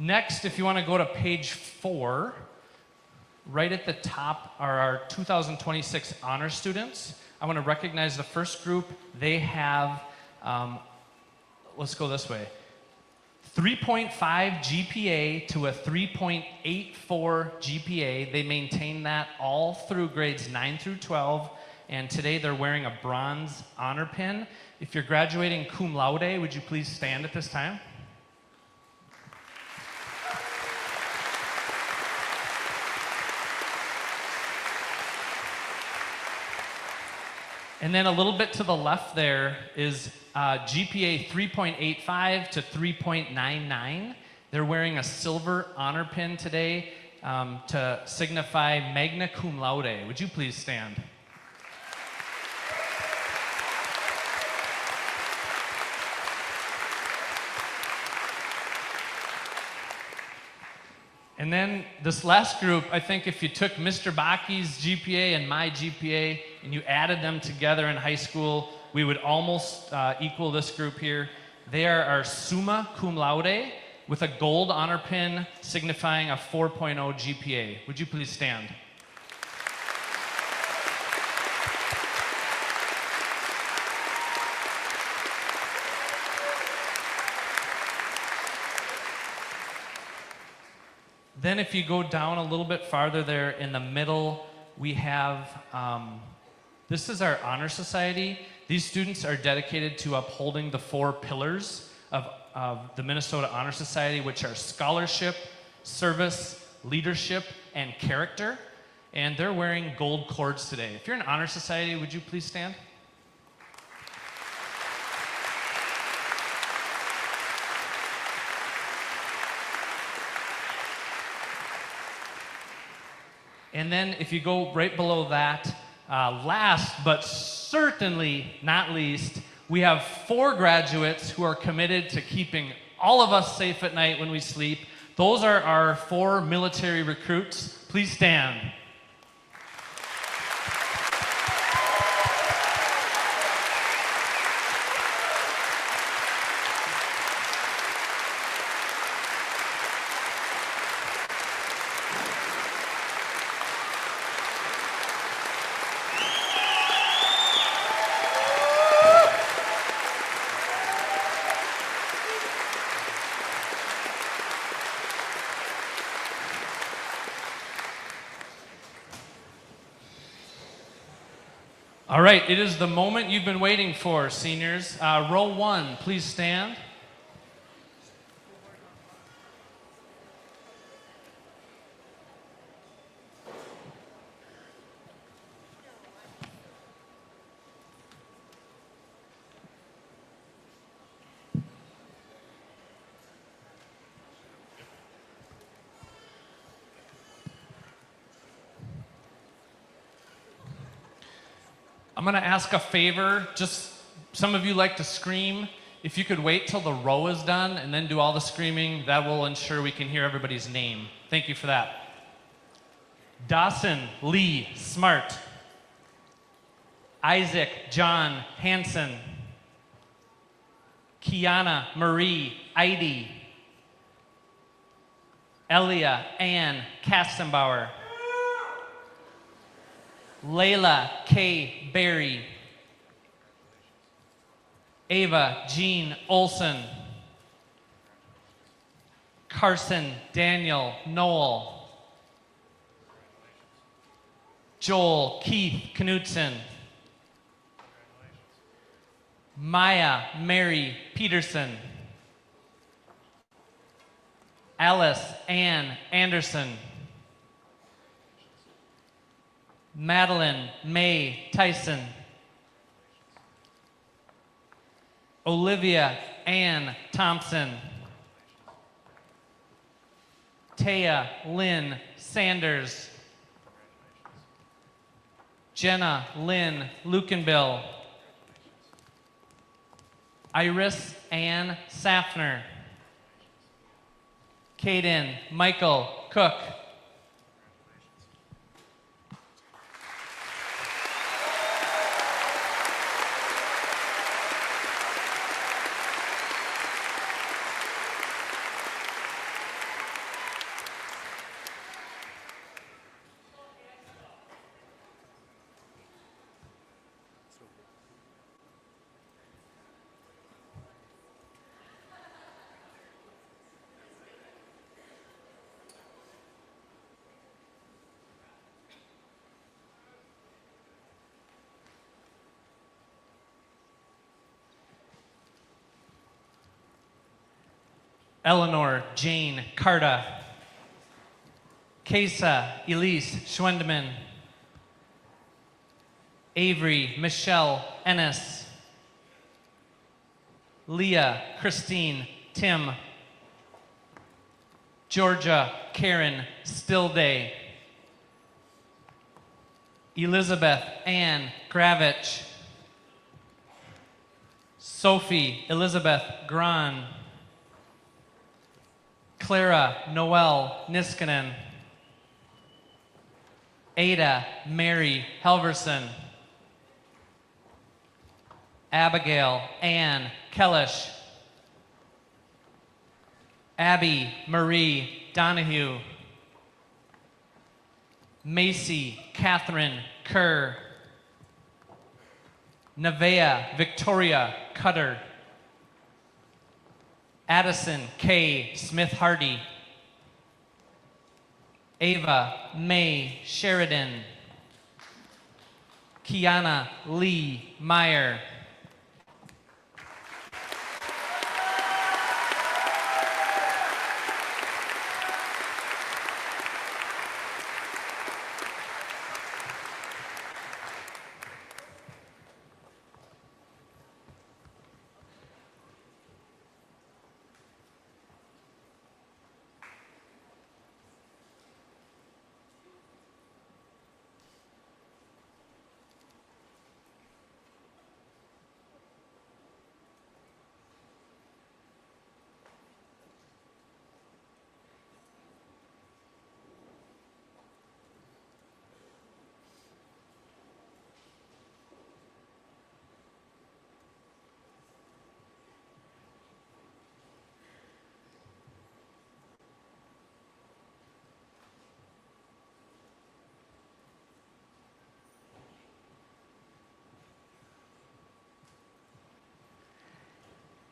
Next, if you want to go to page 4, right at the top are our 2026 honor students. I want to recognize the first group. They have, let's go this way, 3.5 GPA to a 3.84 GPA. They maintain that all through grades 9 through 12, and today they're wearing a bronze honor pin. If you're graduating cum laude, would you please stand at this time? And then a little bit to the left there is GPA 3.85 to 3.99. They're wearing a silver honor pin today to signify magna cum laude. Would you please stand? And then this last group, I think if you took Mr. Baki's GPA and my GPA and you added them together in high school, we would almost equal this group here. They are our summa cum laude with a gold honor pin signifying a 4.0 GPA. Would you please stand? Then if you go down a little bit farther there in the middle, we have, this is our honor society. These students are dedicated to upholding the 4 pillars of the Minnesota Honor Society, which are scholarship, service, leadership, and character. And they're wearing gold cords today. If you're an honor society, would you please stand? And then if you go right below that, last but certainly not least, we have 4 graduates who are committed to keeping all of us safe at night when we sleep. Those are our 4 military recruits. Please stand. All right, it is the moment you've been waiting for, seniors. Row 1, please stand. I'm going to ask a favor. Just some of you like to scream. If you could wait till the row is done and then do all the screaming, that will ensure we can hear everybody's name. Thank you for that. Dawson Lee Smart. Isaac John Hansen. Kiana Marie Eide. Elia Ann Kastenbauer. Layla K. Berry. Ava Jean Olson. Carson Daniel Noel. Joel Keith Knudsen. Maya Mary Peterson. Alice Ann Anderson. Madeline May Tyson. Olivia Ann Thompson. Taya Lynn Sanders. Jenna Lynn Lukenbill. Iris Ann Safner. Caden Michael Cook. Eleanor Jane Carta. Kesa Elise Schwendeman. Avery Michelle Ennis. Leah Christine Tim. Georgia Karen Stillday. Elizabeth Ann Gravich. Sophie Elizabeth Gran. Clara Noel Niskanen. Ada Mary Helverson. Abigail Ann Kellish. Abby Marie Donahue. Macy Catherine Kerr. Nevaeh Victoria Cutter. Addison K. Smith Hardy. Ava May Sheridan. Kiana Lee Meyer.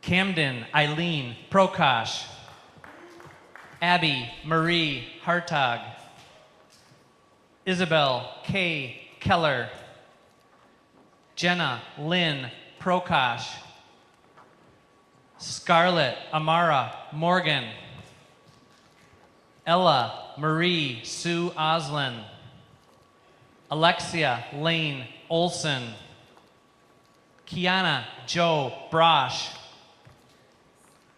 Camden Eileen Prokosh. Abby Marie Hartog. Isabel K. Keller. Jenna Lynn Prokosh. Scarlett Amara Morgan. Ella Marie Sue Oslin. Alexia Lane Olson. Kiana Joe Brosh.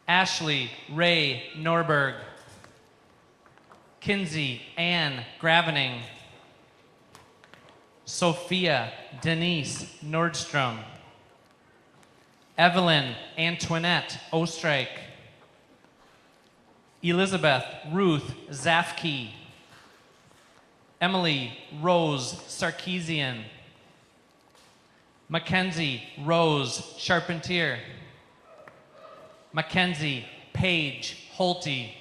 Ashley Ray Norberg. Kinsey Ann Gravening. Sophia Denise Nordstrom. Evelyn Antoinette Ostrike. Elizabeth Ruth Zafke. Emily Rose Sarkeesian. Mackenzie Rose Charpentier. Mackenzie Paige Holte.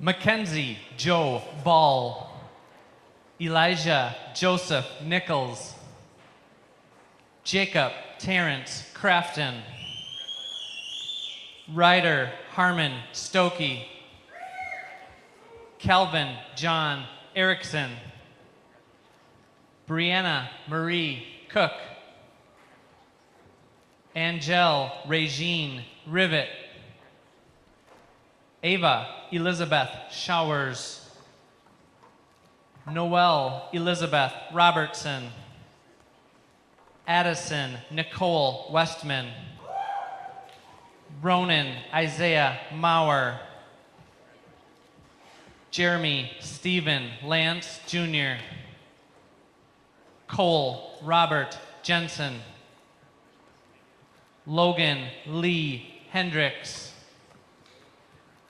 Mackenzie Joe Ball. Elijah Joseph Nichols. Jacob Terrence Crafton. Ryder Harmon Stokey. Calvin John Erickson. Brianna Marie Cook. Angel Regine Rivet. Ava Elizabeth Showers. Noelle Elizabeth Robertson. Addison Nicole Westman. Ronan Isaiah Maurer. Jeremy Stephen Lance Jr. Cole Robert Jensen. Logan Lee Hendricks.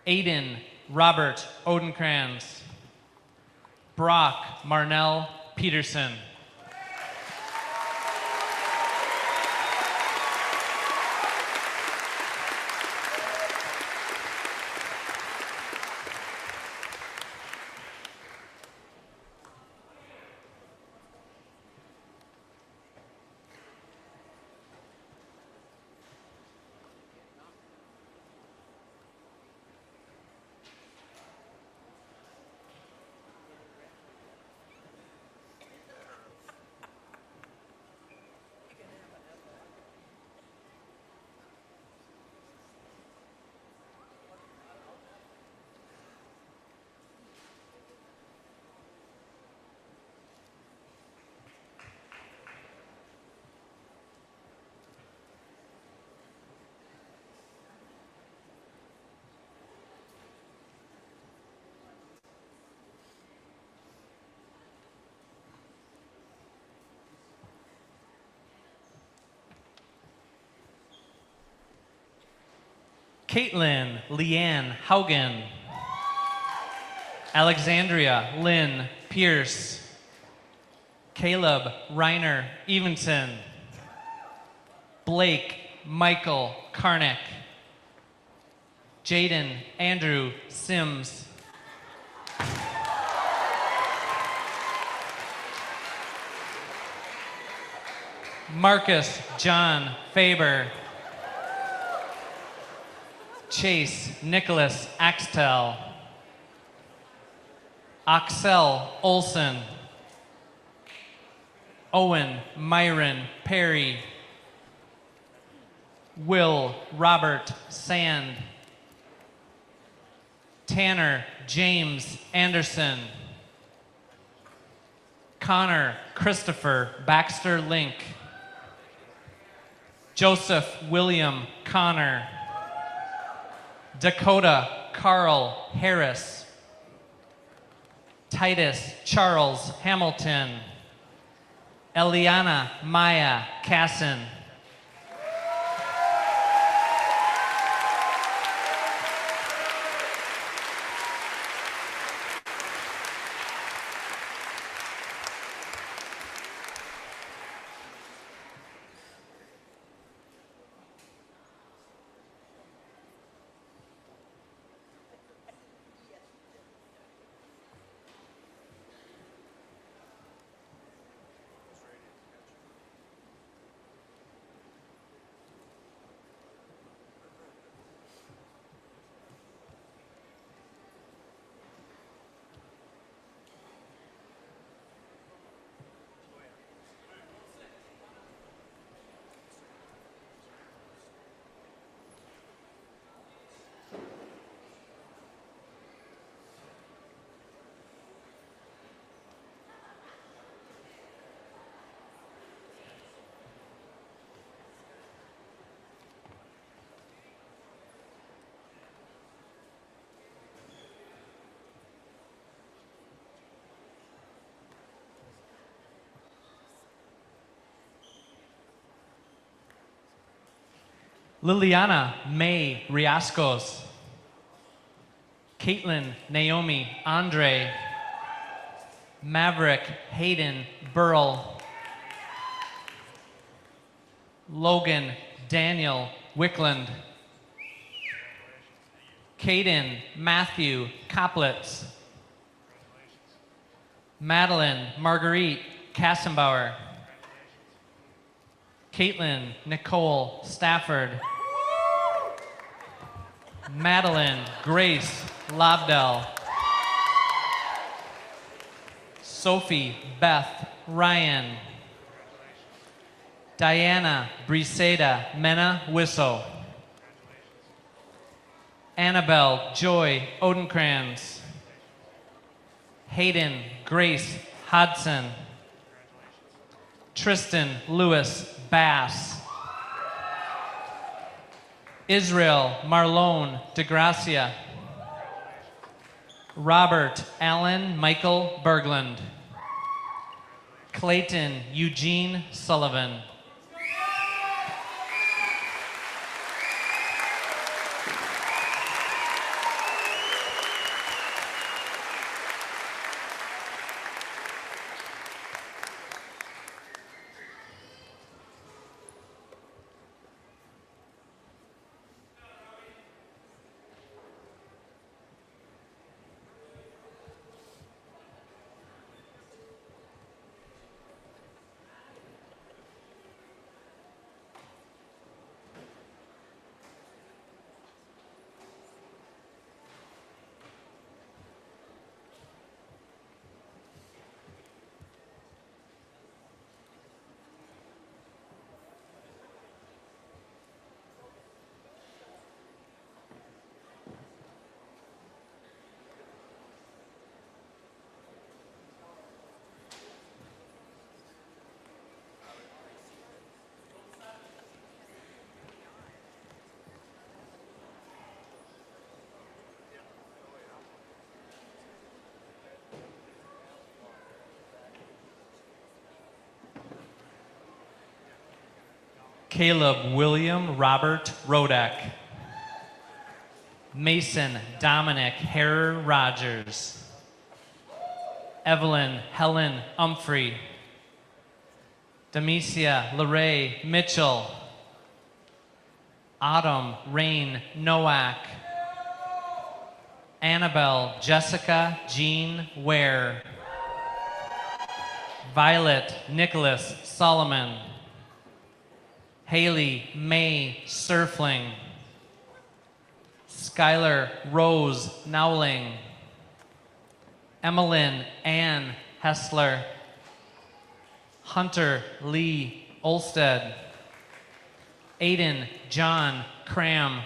Aiden Robert Odenkranz. Brock Marnell Peterson. Caitlin Leanne Haugen. Alexandria Lynn Pierce. Caleb Reiner Evenson. Blake Michael Karnick. Jaden Andrew Sims. Marcus John Faber. Chase Nicholas Axtell. Axel Olson. Owen Myron Perry. Will Robert Sand. Tanner James Anderson. Connor Christopher Baxter Link. Joseph William Connor. Dakota Carl Harris. Titus Charles Hamilton. Eliana Maya Casson. Liliana May Riascos. Caitlin Naomi Andre. Maverick Hayden Burl. Logan Daniel Wickland. Caden Matthew Koplitz. Madeline Marguerite Kassenbauer. Caitlin Nicole Stafford. Madeline Grace Lobdell. Sophie Beth Ryan. Diana Briseda Mena Wisso. Annabelle Joy Odenkranz. Hayden Grace Hodson. Tristan Lewis Bass. Israel Marlone DeGracia. Robert Allen Michael Berglund. Clayton Eugene Sullivan. Caleb William Robert Rodak. Mason Dominic Harrer Rogers. Evelyn Helen Umphrey. Demesia Larae Mitchell. Autumn Rain Nowak. Annabelle Jessica Jean Ware. Violet Nicholas Solomon. Haley May Surfling. Skylar Rose Nowling. Emmeline Ann Hessler. Hunter Lee Olsted. Aiden John Cram.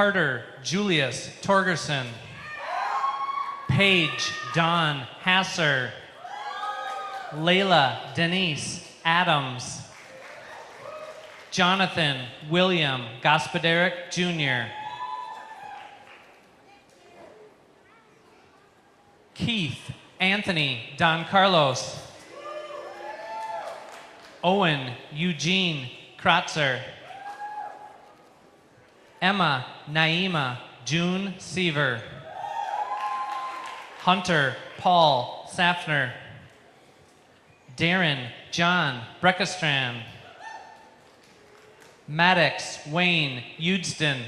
Carter Julius Torgerson. Paige Dawn Hasser. Layla Denise Adams. Jonathan William Gospoderic Jr. Keith Anthony Don Carlos. Owen Eugene Kratzer. Emma Naima June Seaver. Hunter Paul Safner, Darren John Breckestran, Maddox Wayne Udston,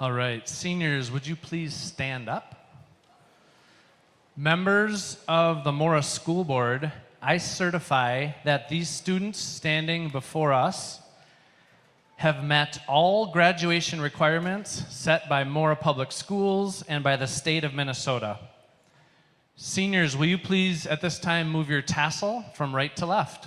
All right, seniors, would you please stand up? Members of the Mora School Board, I certify that these students standing before us have met all graduation requirements set by Mora Public Schools and by the state of Minnesota. Seniors, will you please at this time move your tassel from right to left?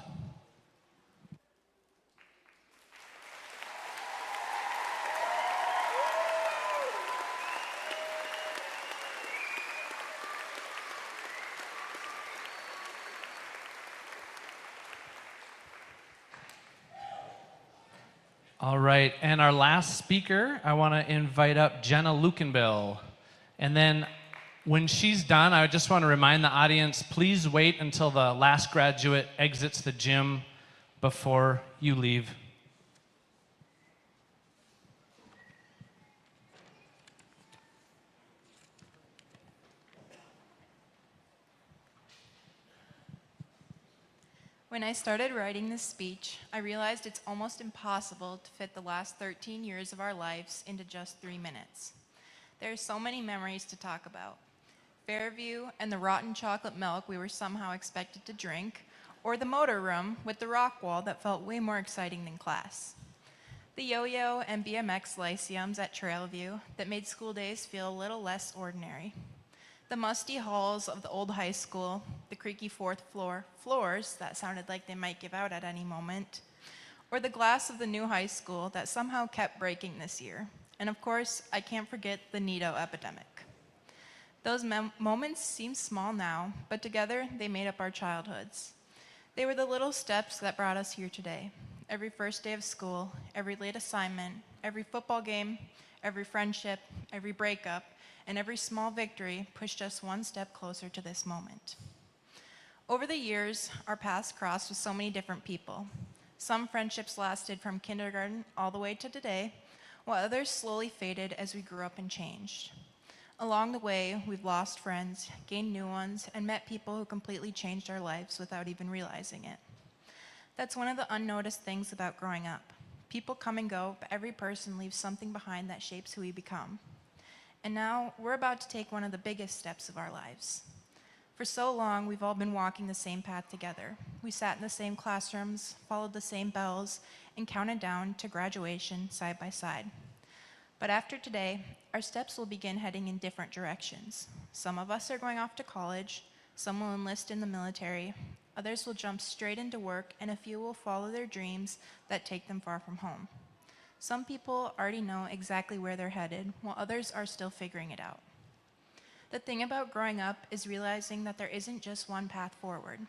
All right, and our last speaker, I want to invite up Jenna Lukenbill. And then when she's done, I just want to remind the audience, please wait until the last graduate exits the gym before you leave. When I started writing this speech, I realized it's almost impossible to fit the last 13 years of our lives into just 3 minutes. There are so many memories to talk about. Fairview and the rotten chocolate milk we were somehow expected to drink, or the motor room with the rock wall that felt way more exciting than class. The yo-yo and BMX lyceums at Trailview that made school days feel a little less ordinary. The musty halls of the old high school, the creaky fourth floor floors that sounded like they might give out at any moment, or the glass of the new high school that somehow kept breaking this year. And of course, I can't forget the Nido epidemic. Those moments seem small now, but together they made up our childhoods. They were the little steps that brought us here today. Every first day of school, every late assignment, every football game, every friendship, every breakup, and every small victory pushed us one step closer to this moment. Over the years, our paths crossed with so many different people. Some friendships lasted from kindergarten all the way to today, while others slowly faded as we grew up and changed. Along the way, we've lost friends, gained new ones, and met people who completely changed our lives without even realizing it. That's one of the unnoticed things about growing up. People come and go, but every person leaves something behind that shapes who we become. And now, we're about to take one of the biggest steps of our lives. For so long, we've all been walking the same path together. We sat in the same classrooms, followed the same bells, and counted down to graduation side by side. But after today, our steps will begin heading in different directions. Some of us are going off to college, some will enlist in the military, others will jump straight into work, and a few will follow their dreams that take them far from home. Some people already know exactly where they're headed, while others are still figuring it out. The thing about growing up is realizing that there isn't just one path forward.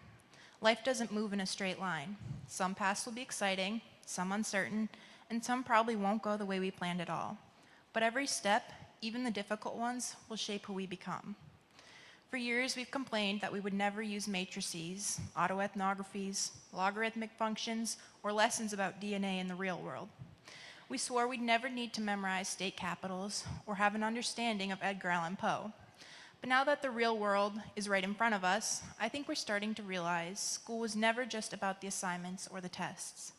Life doesn't move in a straight line. Some paths will be exciting, some uncertain, and some probably won't go the way we planned at all. But every step, even the difficult ones, will shape who we become. For years, we've complained that we would never use matrices, autoethnographies, logarithmic functions, or lessons about DNA in the real world. We swore we'd never need to memorize state capitals or have an understanding of Edgar Allan Poe. But now that the real world is right in front of us, I think we're starting to realize school was never just about the assignments or the tests.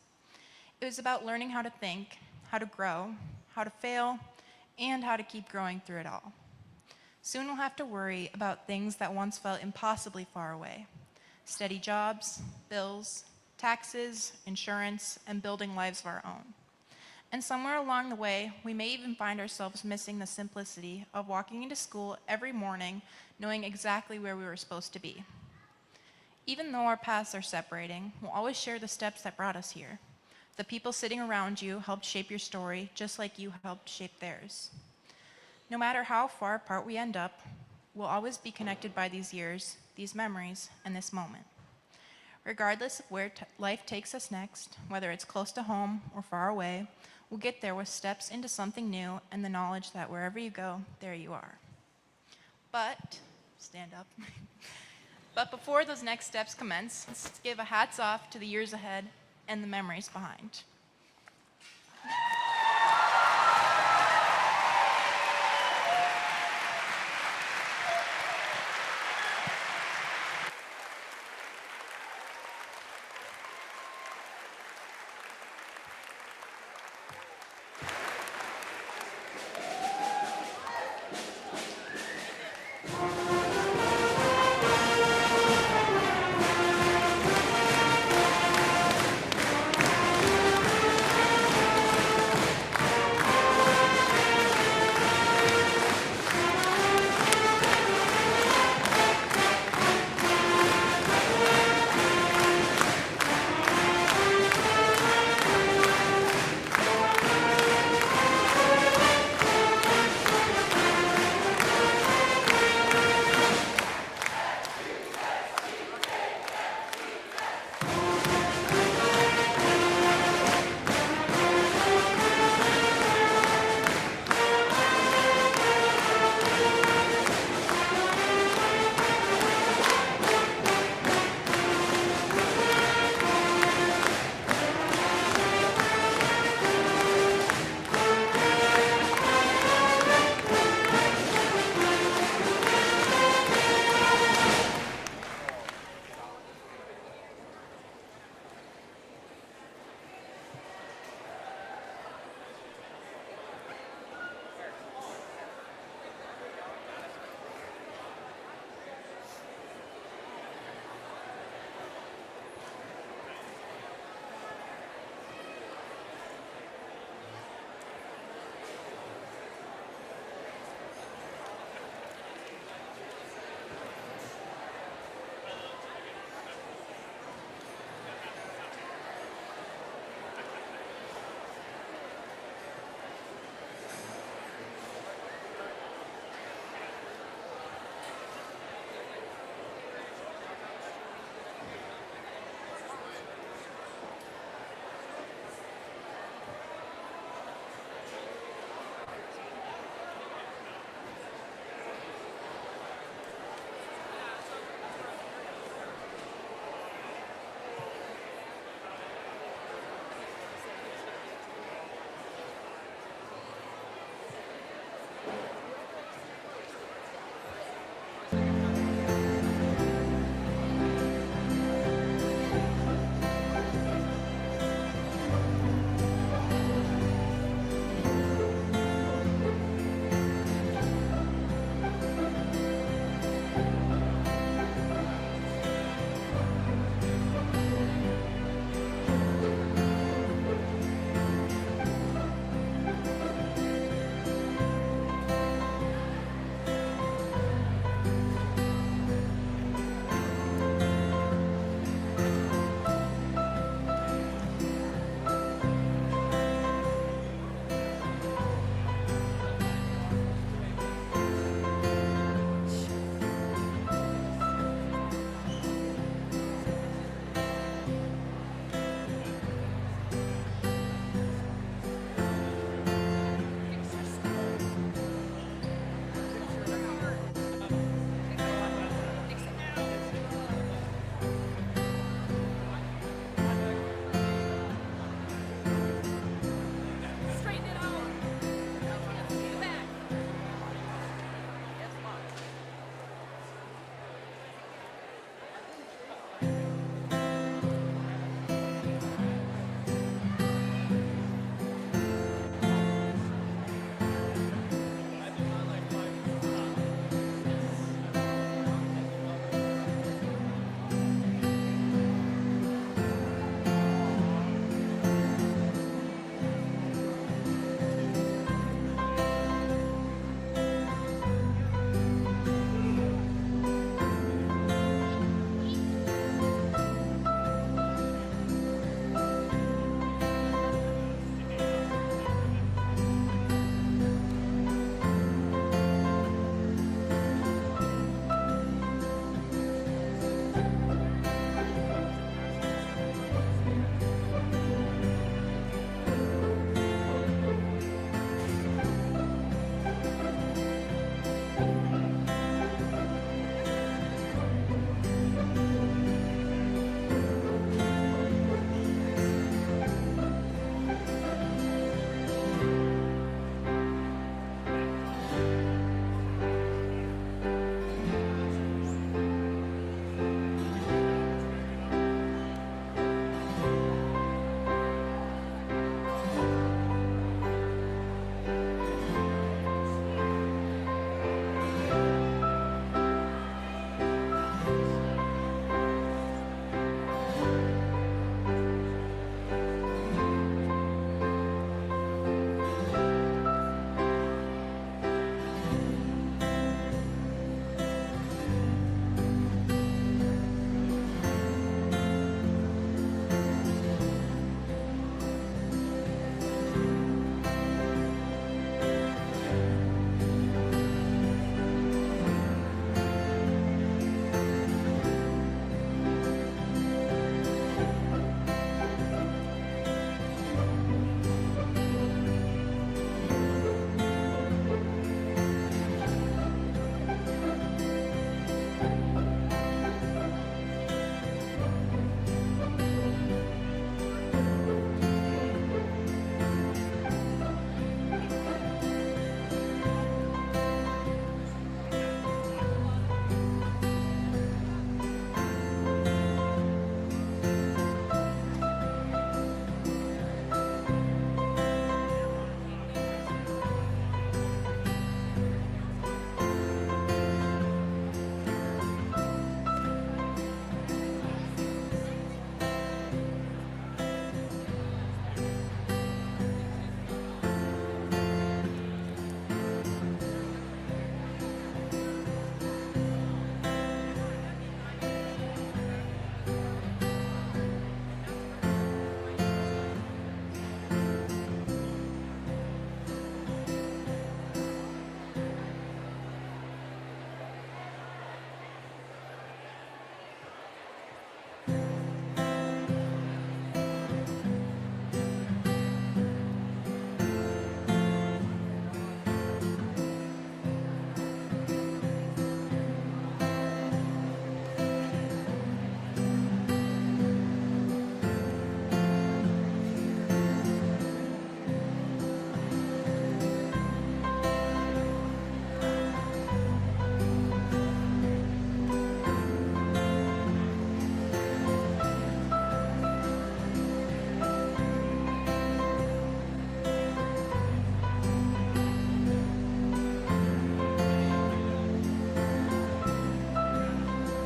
It was about learning how to think, how to grow, how to fail, and how to keep growing through it all. Soon we'll have to worry about things that once felt impossibly far away: steady jobs, bills, taxes, insurance, and building lives of our own. And somewhere along the way, we may even find ourselves missing the simplicity of walking into school every morning knowing exactly where we were supposed to be. Even though our paths are separating, we'll always share the steps that brought us here. The people sitting around you helped shape your story just like you helped shape theirs. No matter how far apart we end up, we'll always be connected by these years, these memories, and this moment. Regardless of where life takes us next, whether it's close to home or far away, we'll get there with steps into something new and the knowledge that wherever you go, there you are. But, stand up. But before those next steps commence, let's give a hats off to the years ahead and the memories behind.